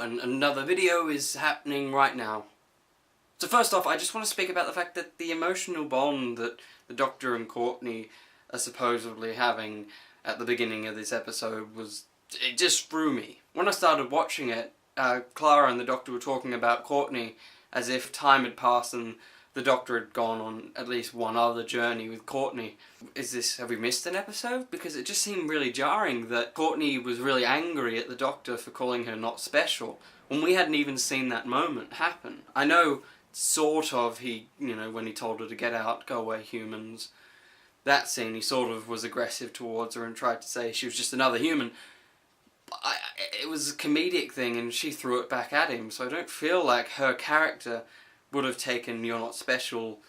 and another video is happening right now. So first off, I just want to speak about the fact that the emotional bond that the Doctor and Courtney are supposedly having at the beginning of this episode it just threw me. When I started watching it, Clara and the Doctor were talking about Courtney as if time had passed and the Doctor had gone on at least one other journey with Courtney. Have we missed an episode? Because it just seemed really jarring that Courtney was really angry at the Doctor for calling her not special, when we hadn't even seen that moment happen. I know, sort of, when he told her to get out, go away humans, that scene, he sort of was aggressive towards her and tried to say she was just another human. It was a comedic thing and she threw it back at him, so I don't feel like her character would have taken "you're not special"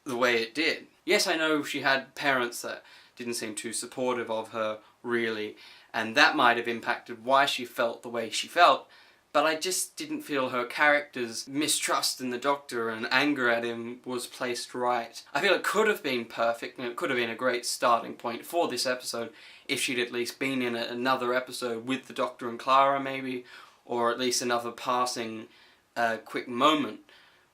the way it did. Yes, I know she had parents that didn't seem too supportive of her, really, and that might have impacted why she felt the way she felt, but I just didn't feel her character's mistrust in the Doctor and anger at him was placed right. I feel it could have been perfect, and it could have been a great starting point for this episode if she'd at least been in another episode with the Doctor and Clara, maybe, or at least another passing quick moment.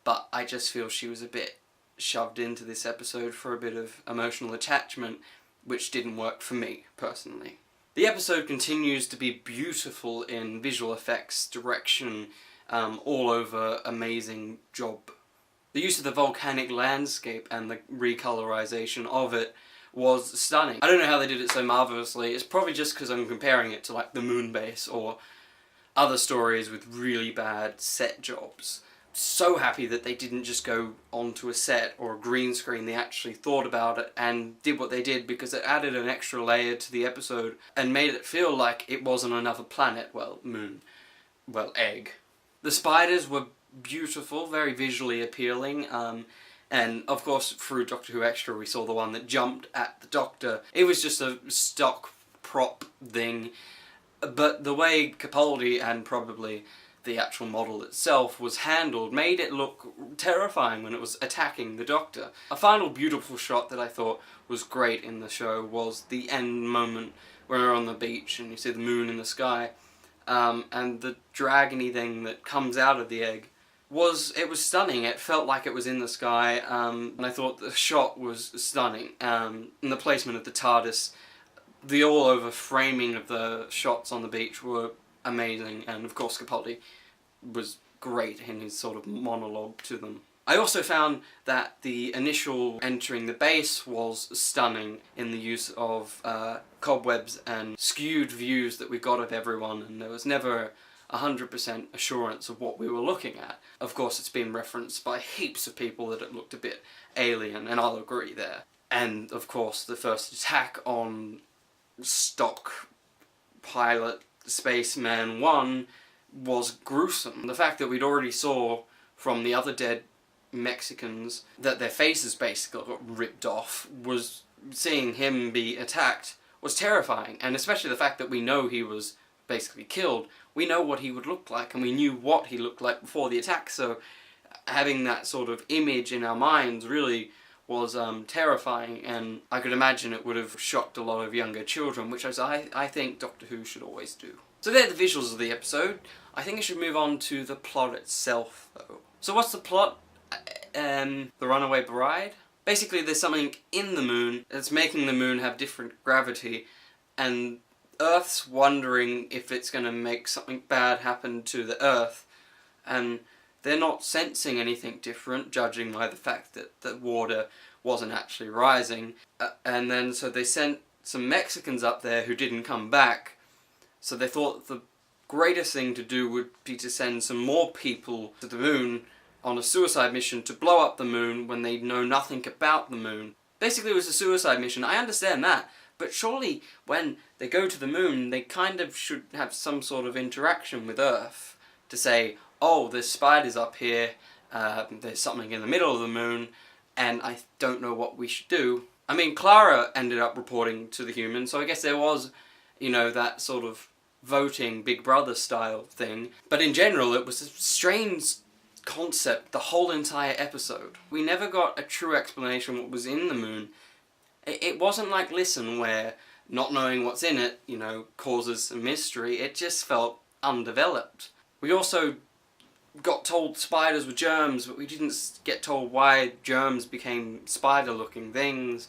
But I just feel she was a bit shoved into this episode for a bit of emotional attachment, which didn't work for me, personally. The episode continues to be beautiful in visual effects, direction, all over amazing job. The use of the volcanic landscape and the recolorization of it was stunning. I don't know how they did it so marvellously. It's probably just because I'm comparing it to like the moon base or other stories with really bad set jobs. So happy that they didn't just go onto a set or a green screen. They actually thought about it and did what they did, because it added an extra layer to the episode and made it feel like it wasn't another planet, well, moon, well, egg. The spiders were beautiful, very visually appealing, and of course through Doctor Who Extra we saw the one that jumped at the Doctor. It was just a stock prop thing, but the way Capaldi and probably the actual model itself was handled made it look terrifying when it was attacking the Doctor. A final beautiful shot that I thought was great in the show was the end moment where we're on the beach and you see the moon in the sky, and the dragony thing that comes out of the egg was stunning. It felt like it was in the sky, and I thought the shot was stunning. And the placement of the TARDIS, the all-over framing of the shots on the beach were amazing, and of course Capaldi was great in his sort of monologue to them. I also found that the initial entering the base was stunning in the use of cobwebs and skewed views that we got of everyone, and there was never 100% assurance of what we were looking at. Of course it's been referenced by heaps of people that it looked a bit alien, and I'll agree there. And of course the first attack on stock pilot Spaceman 1 was gruesome. The fact that we'd already saw from the other dead Mexicans that their faces basically got ripped off, was seeing him be attacked was terrifying, and especially the fact that we know he was basically killed. We know what he would look like, and we knew what he looked like before the attack, so having that sort of image in our minds really was terrifying, and I could imagine it would have shocked a lot of younger children, which I think Doctor Who should always do. So they're the visuals of the episode. I think I should move on to the plot itself, though. So what's the plot? The Runaway Bride? Basically there's something in the moon that's making the moon have different gravity, and Earth's wondering if it's going to make something bad happen to the Earth, and they're not sensing anything different, judging by the fact that the water wasn't actually rising. And then so they sent some Mexicans up there who didn't come back, so they thought the greatest thing to do would be to send some more people to the moon on a suicide mission to blow up the moon when they know nothing about the moon. Basically it was a suicide mission, I understand that, but surely when they go to the moon they kind of should have some sort of interaction with Earth to say, oh, there's spiders up here, there's something in the middle of the moon, and I don't know what we should do. I mean, Clara ended up reporting to the humans, so I guess there was, that sort of voting Big Brother style thing, but in general it was a strange concept the whole entire episode. We never got a true explanation what was in the moon. It wasn't like Listen, where not knowing what's in it, causes a mystery. It just felt undeveloped. We also got told spiders were germs, but we didn't get told why germs became spider-looking things,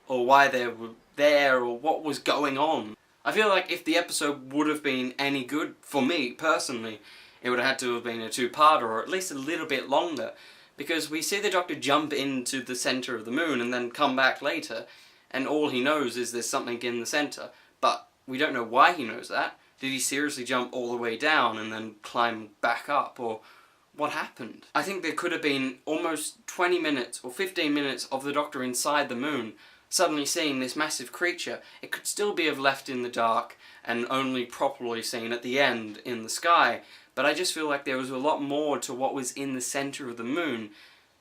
or why they were there, or what was going on. I feel like if the episode would have been any good, for me personally, it would have had to have been a two-parter, or at least a little bit longer, because we see the Doctor jump into the centre of the moon and then come back later, and all he knows is there's something in the centre, but we don't know why he knows that. Did he seriously jump all the way down and then climb back up, or what happened? I think there could have been almost 20 minutes or 15 minutes of the Doctor inside the moon, suddenly seeing this massive creature. It could still be left in the dark and only properly seen at the end in the sky, but I just feel like there was a lot more to what was in the centre of the moon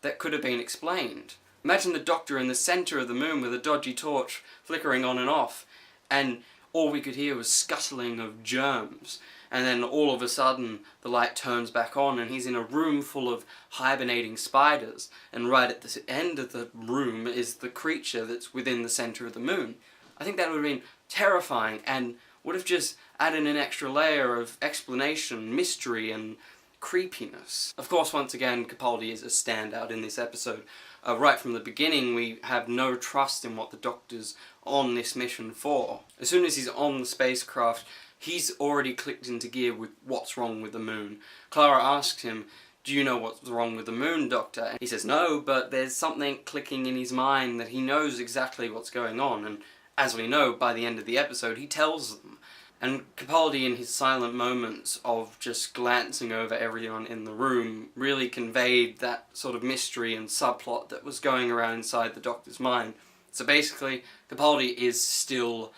that could have been explained. Imagine the Doctor in the centre of the moon with a dodgy torch flickering on and off, and all we could hear was scuttling of germs, and then all of a sudden the light turns back on and he's in a room full of hibernating spiders, and right at the end of the room is the creature that's within the centre of the moon. I think that would have been terrifying and would have just added an extra layer of explanation, mystery and creepiness. Of course, once again, Capaldi is a standout in this episode. Right from the beginning, we have no trust in what the Doctor's on this mission for. As soon as he's on the spacecraft, he's already clicked into gear with what's wrong with the moon. Clara asks him, "Do you know what's wrong with the moon, Doctor?" And he says no, but there's something clicking in his mind that he knows exactly what's going on, and as we know, by the end of the episode, he tells them. And Capaldi, in his silent moments of just glancing over everyone in the room, really conveyed that sort of mystery and subplot that was going around inside the Doctor's mind. So basically, Capaldi is still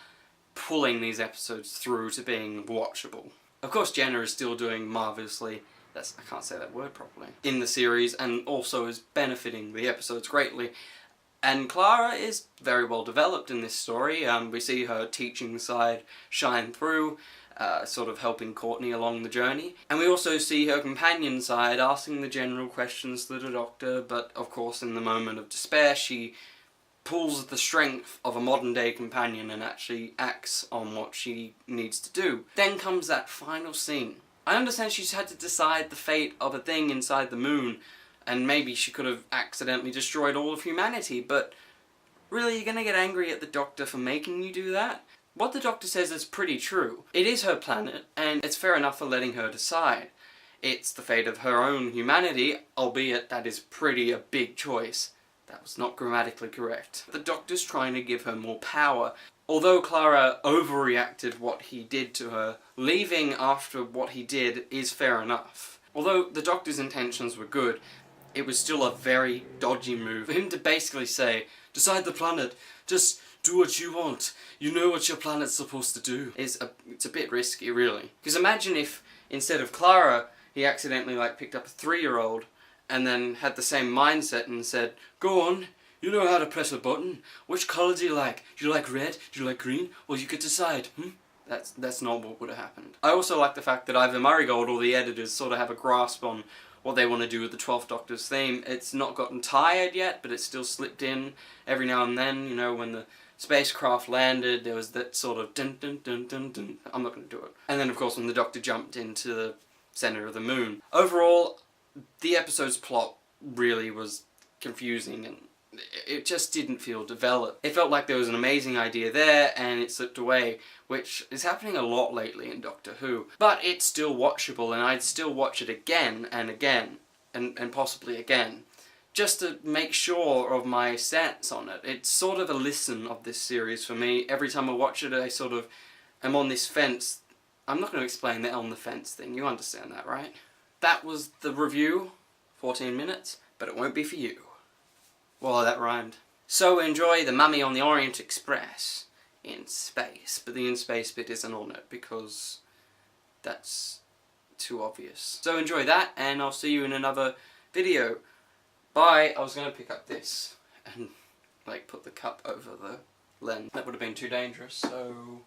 pulling these episodes through to being watchable. Of course, Jenna is still doing marvellously, I can't say that word properly, in the series, and also is benefiting the episodes greatly. And Clara is very well developed in this story. We see her teaching side shine through, sort of helping Courtney along the journey. And we also see her companion side asking the general questions to the Doctor, but of course in the moment of despair she pulls the strength of a modern day companion and actually acts on what she needs to do. Then comes that final scene. I understand she's had to decide the fate of a thing inside the moon, and maybe she could have accidentally destroyed all of humanity, but really, you're gonna get angry at the Doctor for making you do that? What the Doctor says is pretty true. It is her planet, and it's fair enough for letting her decide. It's the fate of her own humanity, albeit that is pretty a big choice. That was not grammatically correct. The Doctor's trying to give her more power. Although Clara overreacted what he did to her, leaving after what he did is fair enough. Although the Doctor's intentions were good, it was still a very dodgy move. For him to basically say, "Decide the planet, just do what you want, you know what your planet's supposed to do," it's a bit risky, really. Because imagine if, instead of Clara, he accidentally picked up a 3-year-old and then had the same mindset and said, "Go on, you know how to press a button. Which colour do you like? Do you like red? Do you like green? Well, you could decide, That's not what would have happened. I also like the fact that either Murray Gold or the editors sort of have a grasp on what they want to do with the 12th Doctor's theme. It's not gotten tired yet, but it's still slipped in every now and then. You know, when the spacecraft landed, there was that sort of dun dun dun dun dun. I'm not going to do it. And then, of course, when the Doctor jumped into the centre of the moon. Overall, the episode's plot really was confusing, and it just didn't feel developed. It felt like there was an amazing idea there, and it slipped away, which is happening a lot lately in Doctor Who. But it's still watchable, and I'd still watch it again and again, and possibly again, just to make sure of my stance on it. It's sort of a listen of this series for me. Every time I watch it, I sort of am on this fence. I'm not going to explain the on the fence thing, you understand that, right? That was the review, 14 minutes, but it won't be for you. Well, that rhymed. So enjoy the Mummy on the Orient Express in space, but the in space bit isn't on it because that's too obvious. So enjoy that, and I'll see you in another video. Bye. I was going to pick up this and put the cup over the lens. That would have been too dangerous, so...